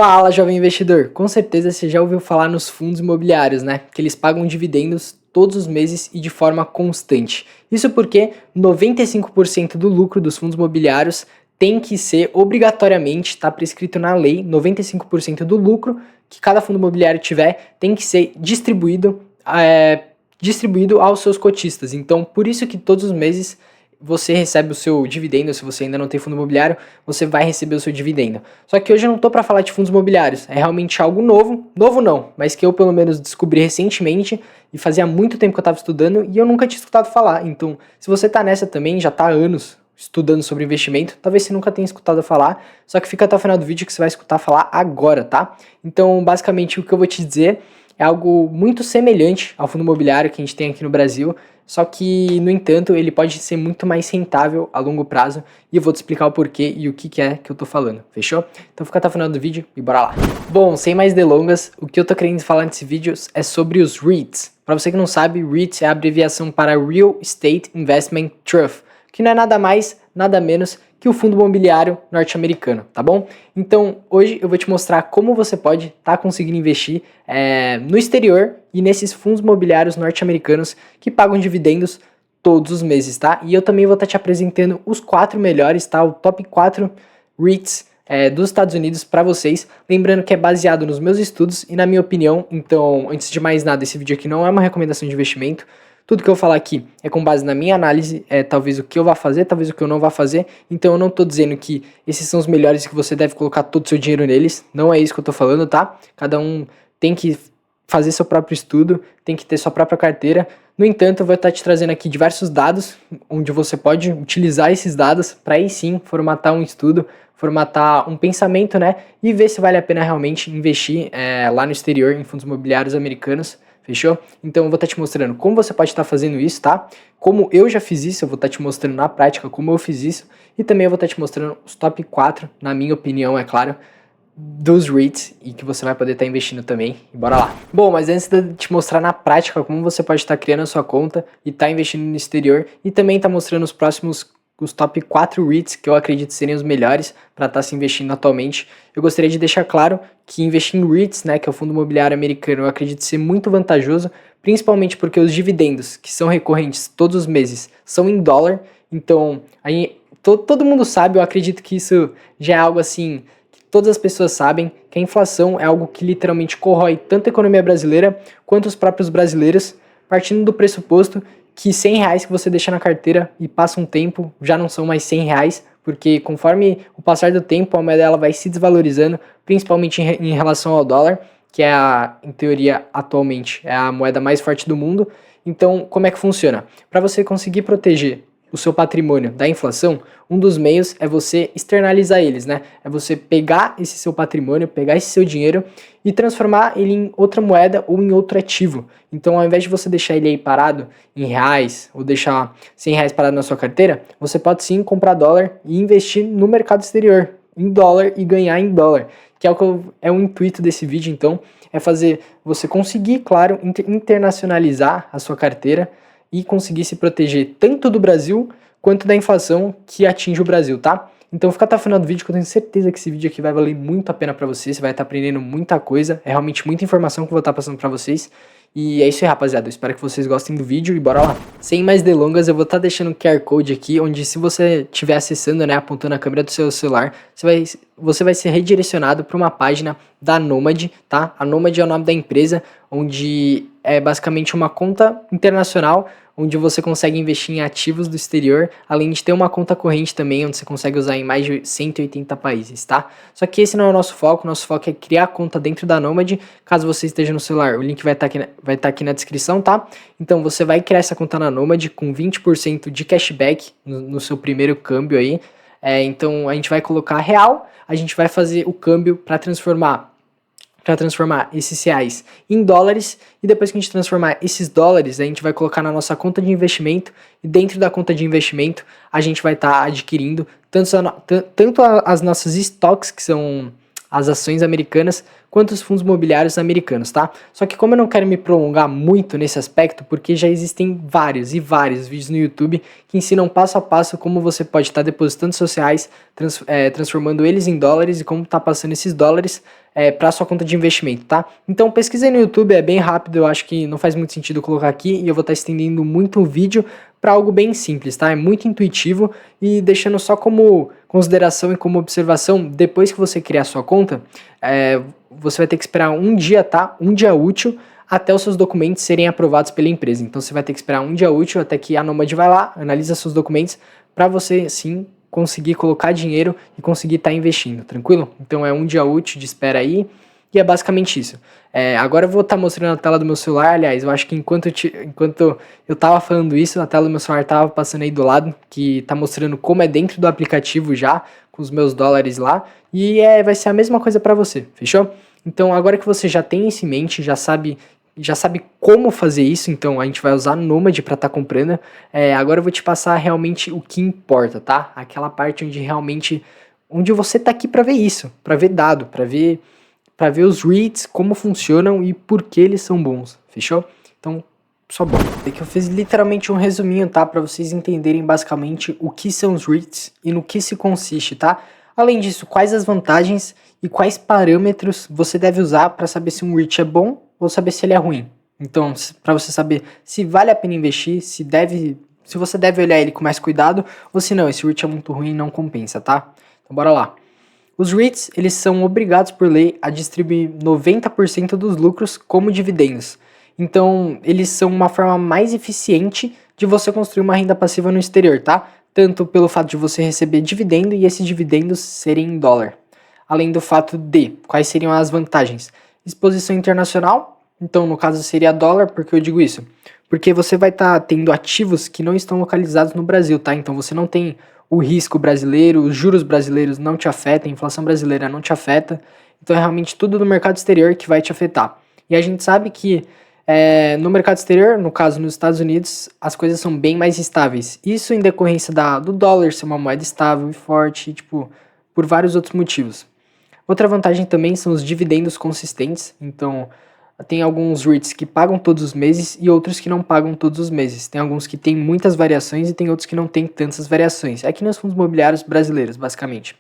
Fala, jovem investidor! Com certeza você já ouviu falar nos fundos imobiliários, né? Que eles pagam dividendos todos os meses e de forma constante. Isso porque 95% do lucro dos fundos imobiliários tem que ser obrigatoriamente, está prescrito na lei, 95% do lucro que cada fundo imobiliário tiver tem que ser distribuído aos seus cotistas. Então, por isso que todos os meses você recebe o seu dividendo. Se você ainda não tem fundo imobiliário, você vai receber o seu dividendo. Só que hoje eu não tô para falar de fundos imobiliários, é realmente algo novo não, mas que eu pelo menos descobri recentemente e fazia muito tempo que eu tava estudando e eu nunca tinha escutado falar. Então, se você tá nessa também, já tá há anos estudando sobre investimento, talvez você nunca tenha escutado falar, só que fica até o final do vídeo que você vai escutar falar agora, tá? Então, basicamente o que eu vou te dizer é algo muito semelhante ao fundo imobiliário que a gente tem aqui no Brasil, só que, no entanto, ele pode ser muito mais rentável a longo prazo e eu vou te explicar o porquê e o que é que eu tô falando, fechou? Então fica até o final do vídeo e bora lá. Bom, sem mais delongas, o que eu tô querendo falar nesse vídeo é sobre os REITs. Para você que não sabe, REIT é a abreviação para Real Estate Investment Trust, que não é nada mais, nada menos que o fundo imobiliário norte-americano, tá bom? Então, hoje eu vou te mostrar como você pode estar conseguindo investir no exterior e nesses fundos imobiliários norte-americanos que pagam dividendos todos os meses, tá? E eu também vou estar te apresentando os 4 melhores, tá? O top 4 REITs dos Estados Unidos para vocês, lembrando que é baseado nos meus estudos e na minha opinião. Então, antes de mais nada, esse vídeo aqui não é uma recomendação de investimento. Tudo que eu falar aqui é com base na minha análise, talvez o que eu vá fazer, talvez o que eu não vá fazer. Então eu não tô dizendo que esses são os melhores e que você deve colocar todo o seu dinheiro neles. Não é isso que eu tô falando, tá? Cada um tem que fazer seu próprio estudo, tem que ter sua própria carteira. No entanto, eu vou estar te trazendo aqui diversos dados, onde você pode utilizar esses dados para aí sim formatar um estudo, formatar um pensamento, né? E ver se vale a pena realmente investir lá no exterior, em fundos imobiliários americanos. Fechou? Então eu vou estar te mostrando como você pode estar fazendo isso, tá? Como eu já fiz isso, eu vou estar te mostrando na prática como eu fiz isso. E também eu vou estar te mostrando os top 4, na minha opinião, é claro, dos REITs e que você vai poder estar investindo também. E bora lá. Bom, mas antes de te mostrar na prática como você pode estar criando a sua conta e estar investindo no exterior e também estar mostrando os top 4 REITs que eu acredito serem os melhores para estar se investindo atualmente, eu gostaria de deixar claro que investir em REITs, né, que é o fundo imobiliário americano, eu acredito ser muito vantajoso, principalmente porque os dividendos, que são recorrentes todos os meses, são em dólar. Então, aí, todo mundo sabe, eu acredito que isso já é algo assim, que todas as pessoas sabem, que a inflação é algo que literalmente corrói tanto a economia brasileira quanto os próprios brasileiros, partindo do pressuposto que R$100 que você deixa na carteira e passa um tempo, já não são mais R$100, porque conforme o passar do tempo, a moeda ela vai se desvalorizando, principalmente em relação ao dólar, que é em teoria, atualmente, é a moeda mais forte do mundo. Então, como é que funciona? Para você conseguir proteger o seu patrimônio da inflação, um dos meios é você externalizar eles, né? É você pegar esse seu patrimônio, pegar esse seu dinheiro e transformar ele em outra moeda ou em outro ativo. Então, ao invés de você deixar ele aí parado em reais ou deixar R$100 parado na sua carteira, você pode sim comprar dólar e investir no mercado exterior em dólar e ganhar em dólar, que é é o intuito desse vídeo. Então, é fazer você conseguir, claro, internacionalizar a sua carteira e conseguir se proteger tanto do Brasil quanto da inflação que atinge o Brasil, tá? Então fica até o final do vídeo que eu tenho certeza que esse vídeo aqui vai valer muito a pena pra você, você vai estar aprendendo muita coisa, é realmente muita informação que eu vou estar passando pra vocês. E é isso aí, rapaziada, eu espero que vocês gostem do vídeo e bora lá. Sem mais delongas, eu vou estar deixando um QR Code aqui, onde se você estiver acessando, né, apontando a câmera do seu celular, você vai ser redirecionado para uma página da Nomad, tá? A Nomad é o nome da empresa, onde é basicamente uma conta internacional, onde você consegue investir em ativos do exterior, além de ter uma conta corrente também, onde você consegue usar em mais de 180 países, tá? Só que esse não é o nosso foco é criar a conta dentro da Nomad. Caso você esteja no celular, o link vai estar aqui na descrição, tá? Então você vai criar essa conta na Nomad com 20% de cashback no seu primeiro câmbio aí. Então a gente vai colocar real, a gente vai fazer o câmbio para transformar esses reais em dólares, e depois que a gente transformar esses dólares, a gente vai colocar na nossa conta de investimento, e dentro da conta de investimento a gente vai estar adquirindo tanto as nossas estoques, que são as ações americanas quanto os fundos imobiliários americanos, tá? Só que como eu não quero me prolongar muito nesse aspecto, porque já existem vários e vários vídeos no YouTube que ensinam passo a passo como você pode estar depositando seus reais, transformando eles em dólares e como tá passando esses dólares para sua conta de investimento, tá? Então pesquisa aí no YouTube, é bem rápido, eu acho que não faz muito sentido colocar aqui e eu vou estar estendendo muito o vídeo para algo bem simples, tá? É muito intuitivo e deixando só como consideração e como observação, depois que você criar sua conta, você vai ter que esperar um dia, tá? Um dia útil até os seus documentos serem aprovados pela empresa. Então você vai ter que esperar um dia útil até que a Nomad vai lá, analisa seus documentos para você sim conseguir colocar dinheiro e conseguir estar investindo, tranquilo? Então é um dia útil de espera aí e é basicamente isso. Agora eu vou estar mostrando a tela do meu celular, aliás, eu acho que enquanto eu tava falando isso, a tela do meu celular tava passando aí do lado, que tá mostrando como é dentro do aplicativo já, com os meus dólares lá, e vai ser a mesma coisa para você, fechou? Então agora que você já tem isso em mente, já sabe como fazer isso, então a gente vai usar Nomad para estar comprando. Agora eu vou te passar realmente o que importa, tá? Aquela parte onde você tá aqui para ver isso, para ver dado, para ver os REITs, como funcionam e por que eles são bons, fechou? Então, só bom. Aqui eu fiz literalmente um resuminho, tá? Para vocês entenderem basicamente o que são os REITs e no que se consiste, tá? Além disso, quais as vantagens e quais parâmetros você deve usar para saber se um REIT é bom ou saber se ele é ruim. Então, para você saber se vale a pena investir, se você deve olhar ele com mais cuidado ou se não, esse REIT é muito ruim e não compensa, tá? Então, bora lá. Os REITs, eles são obrigados por lei a distribuir 90% dos lucros como dividendos. Então, eles são uma forma mais eficiente de você construir uma renda passiva no exterior, tá? Tanto pelo fato de você receber dividendo e esses dividendos serem em dólar. Além do fato de, quais seriam as vantagens? Exposição internacional, então no caso seria dólar, porque eu digo isso? Porque você vai estar tendo ativos que não estão localizados no Brasil, tá? Então você não tem o risco brasileiro, os juros brasileiros não te afetam, a inflação brasileira não te afeta. Então é realmente tudo no mercado exterior que vai te afetar. E a gente sabe que no mercado exterior, no caso nos Estados Unidos, as coisas são bem mais estáveis. Isso em decorrência do dólar ser uma moeda estável e forte, tipo, por vários outros motivos. Outra vantagem também são os dividendos consistentes. Então, tem alguns REITs que pagam todos os meses e outros que não pagam todos os meses. Tem alguns que têm muitas variações e tem outros que não têm tantas variações. É que nos fundos imobiliários brasileiros, basicamente.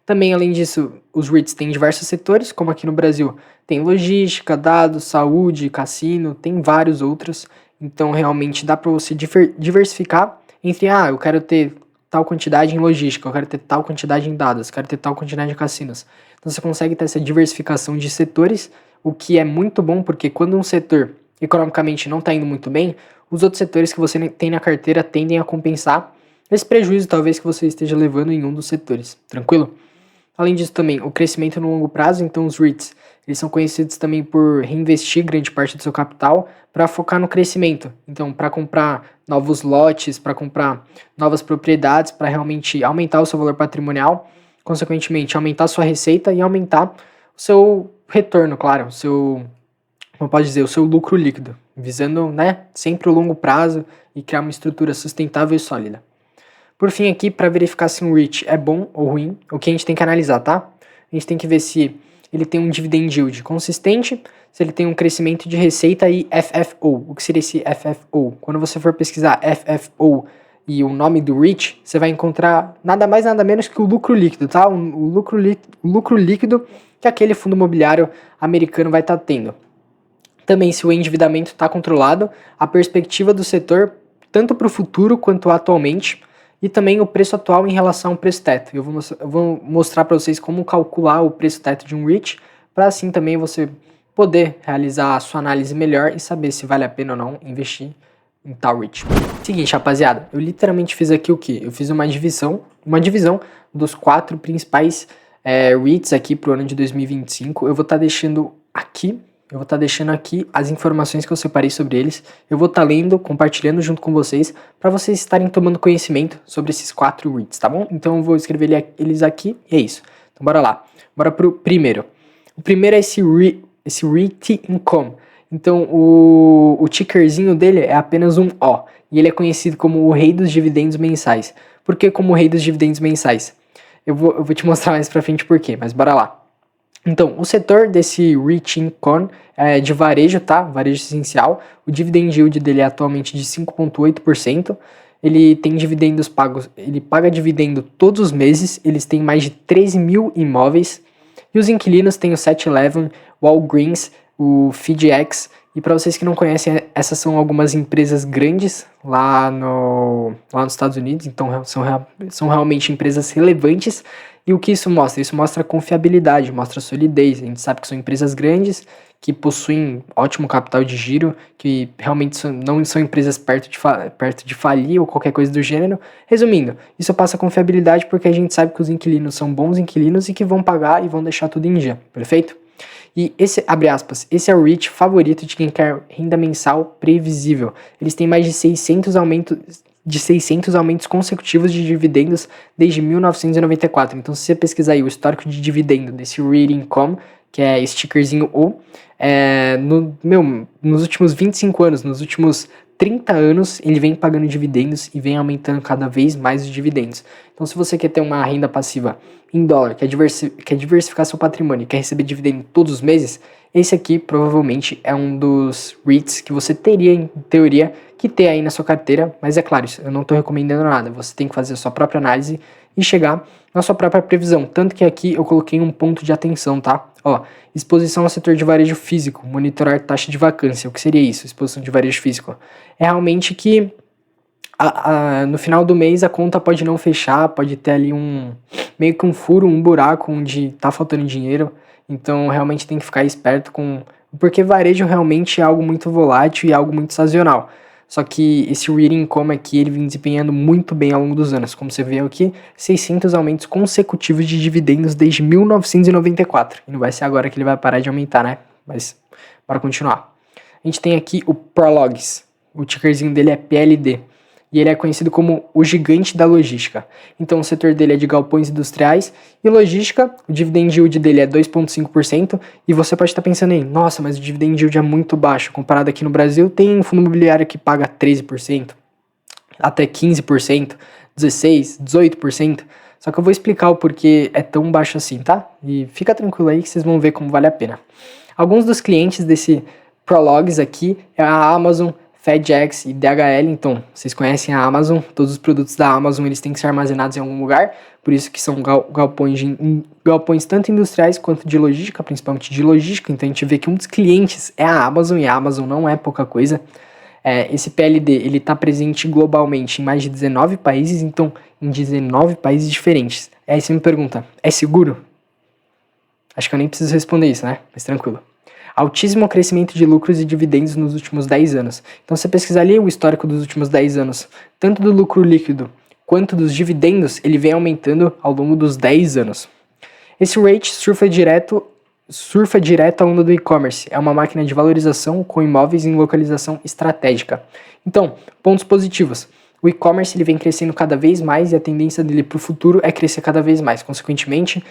Também, além disso, os REITs têm diversos setores, como aqui no Brasil. Tem logística, dados, saúde, cassino, tem vários outros. Então, realmente dá para você diversificar entre, eu quero ter tal quantidade em logística, eu quero ter tal quantidade em dados, eu quero ter tal quantidade em cassinos. Então, você consegue ter essa diversificação de setores, o que é muito bom, porque quando um setor economicamente não está indo muito bem, os outros setores que você tem na carteira tendem a compensar esse prejuízo, talvez, que você esteja levando em um dos setores. Tranquilo? Além disso também, o crescimento no longo prazo, então os REITs, eles são conhecidos também por reinvestir grande parte do seu capital para focar no crescimento. Então, para comprar novos lotes, para comprar novas propriedades, para realmente aumentar o seu valor patrimonial, consequentemente aumentar a sua receita e aumentar o seu retorno, claro, o seu lucro líquido, visando, sempre o longo prazo e criar uma estrutura sustentável e sólida. Por fim aqui, para verificar se um REIT é bom ou ruim, o que a gente tem que analisar, tá? A gente tem que ver se ele tem um dividend yield consistente, se ele tem um crescimento de receita e FFO. O que seria esse FFO? Quando você for pesquisar FFO e o nome do REIT, você vai encontrar nada mais nada menos que o lucro líquido, tá? O lucro líquido que aquele fundo imobiliário americano vai estar tendo. Também se o endividamento está controlado, a perspectiva do setor, tanto para o futuro quanto atualmente, e também o preço atual em relação ao preço teto. Eu vou mostrar para vocês como calcular o preço teto de um REIT, para assim também você poder realizar a sua análise melhor e saber se vale a pena ou não investir em tal REIT. Seguinte, rapaziada, eu literalmente fiz aqui o que? Eu fiz uma divisão dos 4 principais REITs aqui para o ano de 2025. Eu vou estar deixando aqui as informações que eu separei sobre eles. Eu vou estar lendo, compartilhando junto com vocês, para vocês estarem tomando conhecimento sobre esses 4 REITs, tá bom? Então eu vou escrever eles aqui e é isso. Então bora lá. Bora pro primeiro. O primeiro é esse REIT Income. Então o tickerzinho dele é apenas um O. E ele é conhecido como o rei dos dividendos mensais. Por que como o rei dos dividendos mensais? Eu vou te mostrar mais pra frente por quê, mas bora lá. Então, o setor desse Rich Income é de varejo, tá? Varejo essencial. O dividend yield dele é atualmente de 5,8%. Ele tem dividendos pagos, ele paga dividendo todos os meses. Eles têm mais de 13 mil imóveis. E os inquilinos têm o 7-Eleven, Walgreens, o FedEx. E para vocês que não conhecem, essas são algumas empresas grandes lá nos Estados Unidos. Então, são realmente empresas relevantes. E o que isso mostra? Isso mostra confiabilidade, mostra solidez. A gente sabe que são empresas grandes, que possuem ótimo capital de giro, que realmente não são empresas perto de falir ou qualquer coisa do gênero. Resumindo, isso passa confiabilidade porque a gente sabe que os inquilinos são bons inquilinos e que vão pagar e vão deixar tudo em dia, perfeito? E esse, abre aspas, esse é o REIT favorito de quem quer renda mensal previsível. Eles têm mais de 600 aumentos consecutivos de dividendos desde 1994. Então, se você pesquisar aí o histórico de dividendo desse REIT Income, que é stickerzinho O, nos últimos 25 anos, nos últimos 30 anos, ele vem pagando dividendos e vem aumentando cada vez mais os dividendos. Então, se você quer ter uma renda passiva em dólar, quer diversificar seu patrimônio e quer receber dividendo todos os meses, esse aqui provavelmente é um dos REITs que você teria, em teoria, que ter aí na sua carteira. Mas é claro, eu não estou recomendando nada. Você tem que fazer a sua própria análise e chegar na sua própria previsão. Tanto que aqui eu coloquei um ponto de atenção, tá? Ó, exposição ao setor de varejo físico, monitorar taxa de vacância. O que seria isso, exposição de varejo físico? É realmente que no final do mês a conta pode não fechar, pode ter ali meio que um furo, um buraco onde tá faltando dinheiro. Então realmente tem que ficar esperto porque varejo realmente é algo muito volátil e algo muito sazonal. Só que esse REIT Income aqui, ele vem desempenhando muito bem ao longo dos anos. Como você vê aqui, 600 aumentos consecutivos de dividendos desde 1994. E não vai ser agora que ele vai parar de aumentar, né? Mas, bora continuar. A gente tem aqui o Prologues. O tickerzinho dele é PLD. E ele é conhecido como o gigante da logística. Então o setor dele é de galpões industriais e logística. O dividend yield dele é 2,5%. E você pode estar pensando aí, nossa, mas o dividend yield é muito baixo. Comparado aqui no Brasil, tem um fundo imobiliário que paga 13%, até 15%, 16%, 18%. Só que eu vou explicar o porquê é tão baixo assim, tá? E fica tranquilo aí que vocês vão ver como vale a pena. Alguns dos clientes desse Prologues aqui é a Amazon, FedEx e DHL. Então, vocês conhecem a Amazon, todos os produtos da Amazon eles têm que ser armazenados em algum lugar, por isso que são galpões tanto industriais quanto de logística, principalmente de logística. Então a gente vê que um dos clientes é a Amazon, e a Amazon não é pouca coisa. Esse PLD ele está presente globalmente em mais de 19 países, então em 19 países diferentes. Aí você me pergunta, é seguro? Acho que eu nem preciso responder isso, né? Mas tranquilo. Altíssimo crescimento de lucros e dividendos nos últimos 10 anos. Então, se você pesquisar ali o histórico dos últimos 10 anos, tanto do lucro líquido quanto dos dividendos, ele vem aumentando ao longo dos 10 anos. Esse rate surfa direto à onda do e-commerce. É uma máquina de valorização com imóveis em localização estratégica. Então, pontos positivos. O e-commerce ele vem crescendo cada vez mais e a tendência dele para o futuro é crescer cada vez mais. Consequentemente,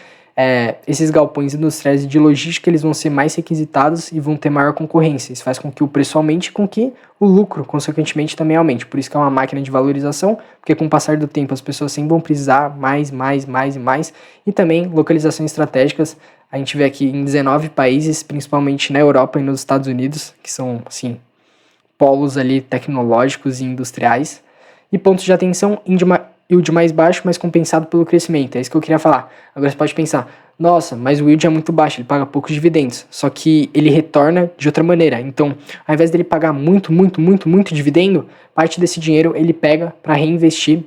esses galpões industriais de logística eles vão ser mais requisitados e vão ter maior concorrência. Isso faz com que o preço aumente e com que o lucro, consequentemente, também aumente. Por isso que é uma máquina de valorização, porque com o passar do tempo as pessoas sempre vão precisar mais e mais. E também localizações estratégicas. A gente vê aqui em 19 países, principalmente na Europa e nos Estados Unidos, que são, assim, polos ali tecnológicos e industriais. E pontos de atenção, yield mais baixo, mas compensado pelo crescimento. É isso que eu queria falar. Agora você pode pensar, nossa, mas o yield é muito baixo, ele paga poucos dividendos. Só que ele retorna de outra maneira. Então, ao invés dele pagar muito dividendo, parte desse dinheiro ele pega para reinvestir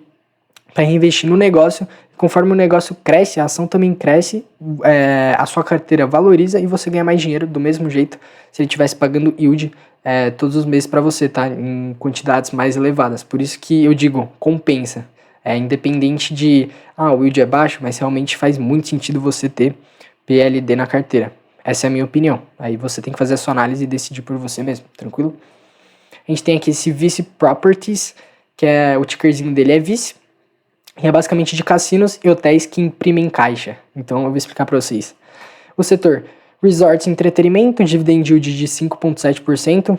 no negócio. Conforme o negócio cresce, a ação também cresce, a sua carteira valoriza e você ganha mais dinheiro do mesmo jeito se ele estivesse pagando yield todos os meses para você, tá? Em quantidades mais elevadas. Por isso que eu digo, compensa. Independente de, o yield é baixo, mas realmente faz muito sentido você ter PLD na carteira. Essa é a minha opinião. Aí você tem que fazer a sua análise e decidir por você mesmo, tranquilo? A gente tem aqui esse Vice Properties, que o tickerzinho dele é Vice, e é basicamente de cassinos e hotéis que imprimem caixa. Então eu vou explicar para vocês. O setor Resorts e Entretenimento, dividend yield de 5,7%.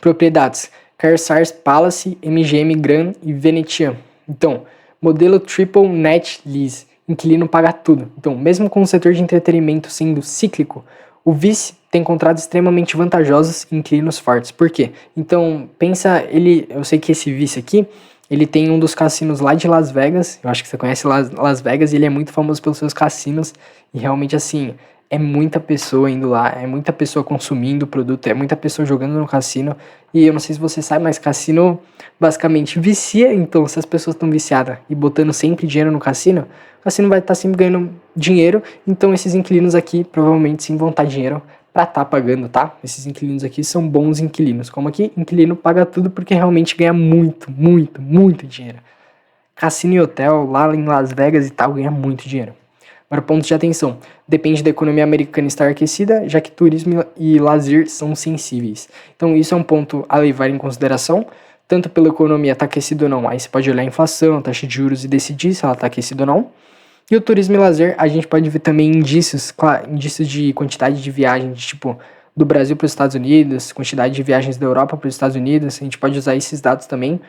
Propriedades Kearsarge Palace, MGM Grand e Venetian. Então, modelo Triple Net Lease. inquilino paga tudo. Então, mesmo com o setor de entretenimento sendo cíclico, o vice tem contratos extremamente vantajosos e inquilinos fortes. Por quê? Então, pensa, eu sei que esse vice aqui, ele tem um dos cassinos lá de Las Vegas, eu acho que você conhece Las Vegas, e ele é muito famoso pelos seus cassinos, e realmente, assim, é muita pessoa indo lá, é muita pessoa consumindo o produto, é muita pessoa jogando no cassino, e eu não sei se você sabe, mas cassino basicamente vicia, então se as pessoas estão viciadas e botando sempre dinheiro no cassino, o cassino vai estar sempre ganhando dinheiro, então esses inquilinos aqui provavelmente sim vão estar dinheiro para estar pagando, tá? Esses inquilinos aqui são bons inquilinos, como aqui, inquilino paga tudo porque realmente ganha muito, muito, muito dinheiro. Cassino e hotel lá em Las Vegas e tal ganha muito dinheiro. Agora, pontos de atenção. Depende da economia americana estar aquecida, já que turismo e lazer são sensíveis. Então, isso é um ponto a levar em consideração, tanto pela economia estar aquecida ou não. Aí você pode olhar a inflação, a taxa de juros e decidir se ela está aquecida ou não. E o turismo e lazer, a gente pode ver também indícios, claro, indícios de quantidade de viagens, de, tipo, do Brasil para os Estados Unidos, quantidade de viagens da Europa para os Estados Unidos. A gente pode usar esses dados também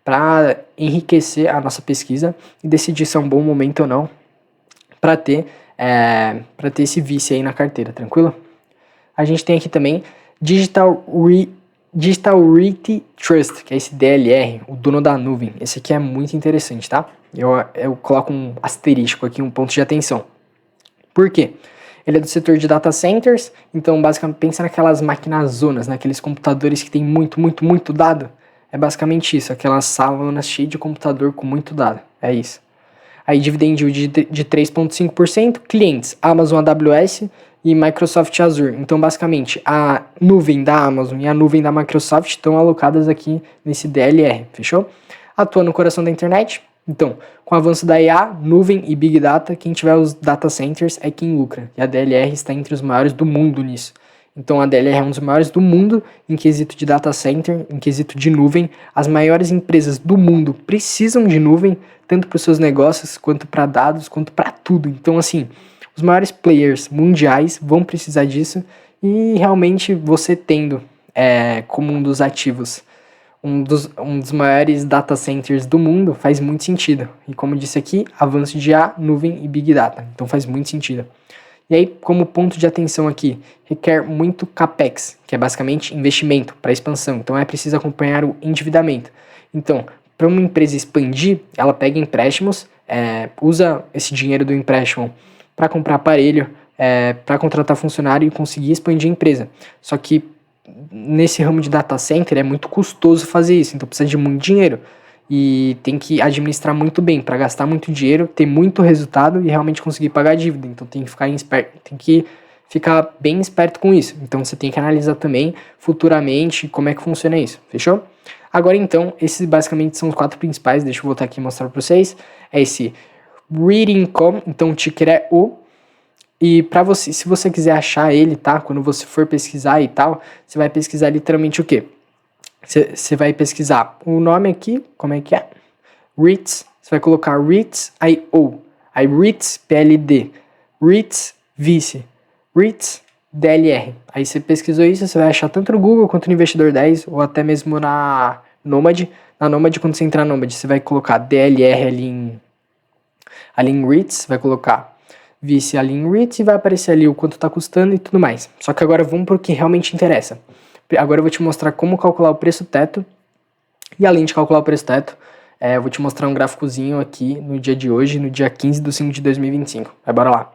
para enriquecer a nossa pesquisa e decidir se é um bom momento ou não para ter esse vice aí na carteira, tranquilo? A gente tem aqui também Digital Realty Trust, que é esse DLR, o dono da nuvem. Esse aqui é muito interessante, tá? Eu coloco um asterisco aqui, um ponto de atenção. Por quê? Ele é do setor de data centers, então basicamente pensa naquelas máquinas zonas, naqueles computadores que tem muito, muito, muito dado. É basicamente isso, aquelas salas cheias de computador com muito dado, é isso. Aí dividend yield de 3,5%, clientes Amazon AWS e Microsoft Azure. Então, basicamente, a nuvem da Amazon e a nuvem da Microsoft estão alocadas aqui nesse DLR, fechou? Atua no coração da internet. Então, com o avanço da IA, nuvem e Big Data, quem tiver os data centers é quem lucra. E a DLR está entre os maiores do mundo nisso. Então, a DLR é um dos maiores do mundo em quesito de data center, em quesito de nuvem. As maiores empresas do mundo precisam de nuvem, tanto para os seus negócios, quanto para dados, quanto para tudo. Então, assim, os maiores players mundiais vão precisar disso e realmente você tendo como um dos ativos um dos maiores data centers do mundo faz muito sentido. E como disse aqui, avanço de IA, nuvem e Big Data. Então faz muito sentido. E aí, como ponto de atenção aqui, requer muito CAPEX, que é basicamente investimento para expansão. Então é preciso acompanhar o endividamento. Então, para uma empresa expandir, ela pega empréstimos, usa esse dinheiro do empréstimo para comprar aparelho, para contratar funcionário e conseguir expandir a empresa. Só que nesse ramo de data center é muito custoso fazer isso, então precisa de muito dinheiro. E tem que administrar muito bem para gastar muito dinheiro, ter muito resultado e realmente conseguir pagar a dívida. Então tem que ficar bem esperto com isso. Então você tem que analisar também futuramente como é que funciona isso, fechou? Agora então, esses basicamente são os 4 principais, deixa eu voltar aqui e mostrar para vocês. É esse Read Income, então o ticker é O. E para você, se você quiser achar ele, tá? Quando você for pesquisar e tal, você vai pesquisar literalmente o quê? Você vai pesquisar o nome aqui, como é que é? REITs, você vai colocar REITs, aí O, aí REITs PLD, REITs Vice, REITs DLR. Aí você pesquisou isso, você vai achar tanto no Google quanto no Investidor 10 ou até mesmo na Nomad. Na Nomad, quando você entrar na Nomad, você vai colocar DLR ali em REITs, vai colocar Vice ali em REITs e vai aparecer ali o quanto está custando e tudo mais. Só que agora vamos para o que realmente interessa. Agora eu vou te mostrar como calcular o preço teto. E além de calcular o preço teto, eu vou te mostrar um gráficozinho aqui no dia de hoje, no dia 15/5/2025. Vai, bora lá.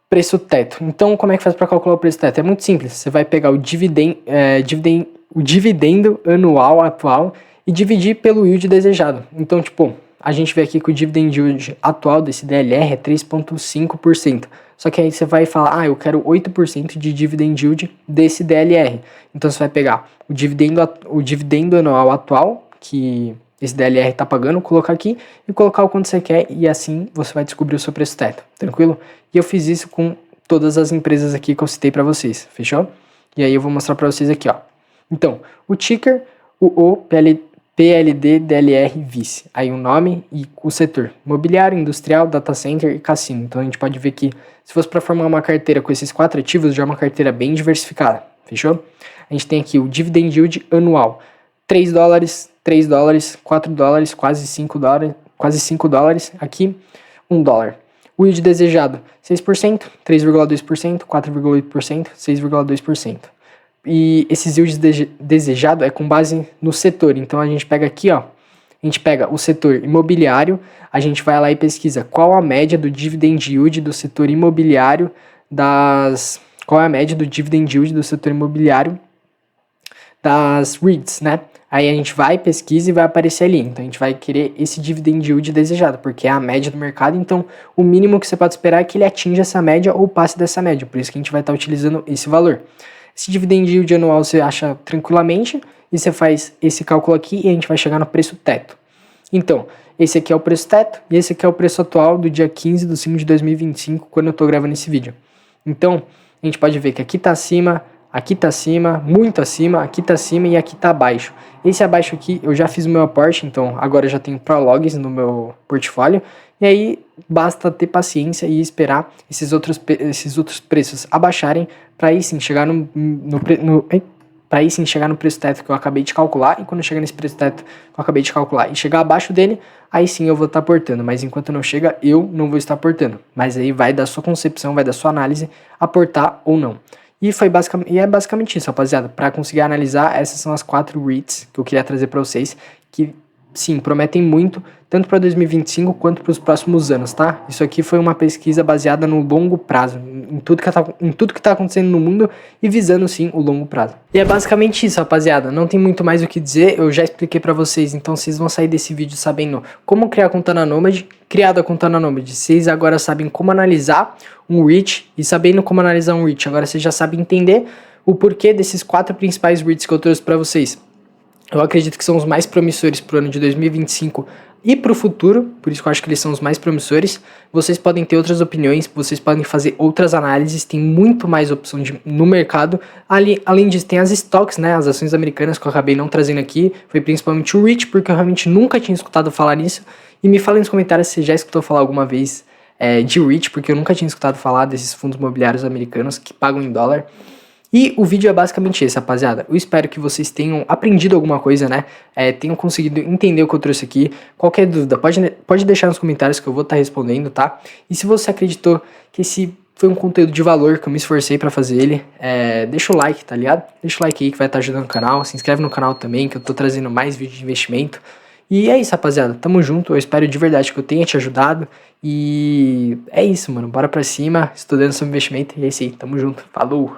Preço teto. Então, como é que faz para calcular o preço teto? É muito simples. Você vai pegar o dividendo anual atual e dividir pelo yield desejado. Então, tipo, a gente vê aqui que o dividend yield atual desse DLR é 3,5%. Só que aí você vai falar, eu quero 8% de dividend yield desse DLR. Então você vai pegar o dividendo anual atual, que esse DLR está pagando, colocar aqui e colocar o quanto você quer e assim você vai descobrir o seu preço teto, tranquilo? E eu fiz isso com todas as empresas aqui que eu citei para vocês, fechou? E aí eu vou mostrar para vocês aqui, ó. Então, o ticker, o PLD, DLR, Vice. Aí o nome e o setor. Imobiliário, industrial, data center e cassino. Então a gente pode ver que se fosse para formar uma carteira com esses 4 ativos, já é uma carteira bem diversificada. Fechou? A gente tem aqui o dividend yield anual. $3, $3, $4, quase $5, quase 5 dólares, aqui 1 dólar. O yield desejado, 6%, 3,2%, 4,8%, 6,2%. E esses yields desejado é com base no setor. Então a gente pega aqui, ó, a gente pega o setor imobiliário, a gente vai lá e pesquisa qual a média do dividend yield do setor imobiliário qual é a média do dividend yield do setor imobiliário das REITs, né? Aí a gente vai, pesquisa e vai aparecer ali. Então a gente vai querer esse dividend yield desejado, porque é a média do mercado, então o mínimo que você pode esperar é que ele atinja essa média ou passe dessa média, por isso que a gente vai estar utilizando esse valor. Esse dividend yield anual você acha tranquilamente e você faz esse cálculo aqui e a gente vai chegar no preço teto. Então, esse aqui é o preço teto e esse aqui é o preço atual do dia 15 de 5 de 2025, quando eu estou gravando esse vídeo. Então, a gente pode ver que aqui está acima, muito acima, aqui está acima e aqui está abaixo. Esse abaixo aqui eu já fiz o meu aporte, então agora eu já tenho prologs no meu portfólio. E aí basta ter paciência e esperar esses outros preços abaixarem para aí sim chegar para aí sim chegar no preço teto que eu acabei de calcular. E quando chegar nesse preço teto que eu acabei de calcular e chegar abaixo dele, aí sim eu vou estar aportando. Mas enquanto não chega, eu não vou estar aportando. Mas aí vai da sua concepção, vai da sua análise, aportar ou não. E é basicamente isso, rapaziada. Para conseguir analisar, essas são as 4 REITs que eu queria trazer para vocês, que sim, prometem muito, tanto para 2025 quanto para os próximos anos, tá? Isso aqui foi uma pesquisa baseada no longo prazo, em tudo que tá acontecendo no mundo e visando sim o longo prazo. E é basicamente isso, rapaziada. Não tem muito mais o que dizer, eu já expliquei para vocês, então vocês vão sair desse vídeo sabendo como criar a conta na Nomad. Criada a conta na Nomad, vocês agora sabem como analisar um REIT, e sabendo como analisar um REIT, agora vocês já sabem entender o porquê desses 4 principais REITs que eu trouxe para vocês. Eu acredito que são os mais promissores para o ano de 2025 e para o futuro, por isso que eu acho que eles são os mais promissores. Vocês podem ter outras opiniões, vocês podem fazer outras análises, tem muito mais opção no mercado. Além disso, tem as stocks, né, as ações americanas que eu acabei não trazendo aqui, foi principalmente o REIT, porque eu realmente nunca tinha escutado falar nisso. E me fala nos comentários se você já escutou falar alguma vez de REIT, porque eu nunca tinha escutado falar desses fundos imobiliários americanos que pagam em dólar. E o vídeo é basicamente esse, rapaziada. Eu espero que vocês tenham aprendido alguma coisa, né? Tenham conseguido entender o que eu trouxe aqui. Qualquer dúvida, pode deixar nos comentários que eu vou estar respondendo, tá? E se você acreditou que esse foi um conteúdo de valor, que eu me esforcei pra fazer ele, deixa o like, tá ligado? Deixa o like aí que vai estar ajudando o canal. Se inscreve no canal também, que eu tô trazendo mais vídeos de investimento. E é isso, rapaziada. Tamo junto. Eu espero de verdade que eu tenha te ajudado. E é isso, mano. Bora pra cima, estudando sobre investimento. E é isso aí. Tamo junto. Falou!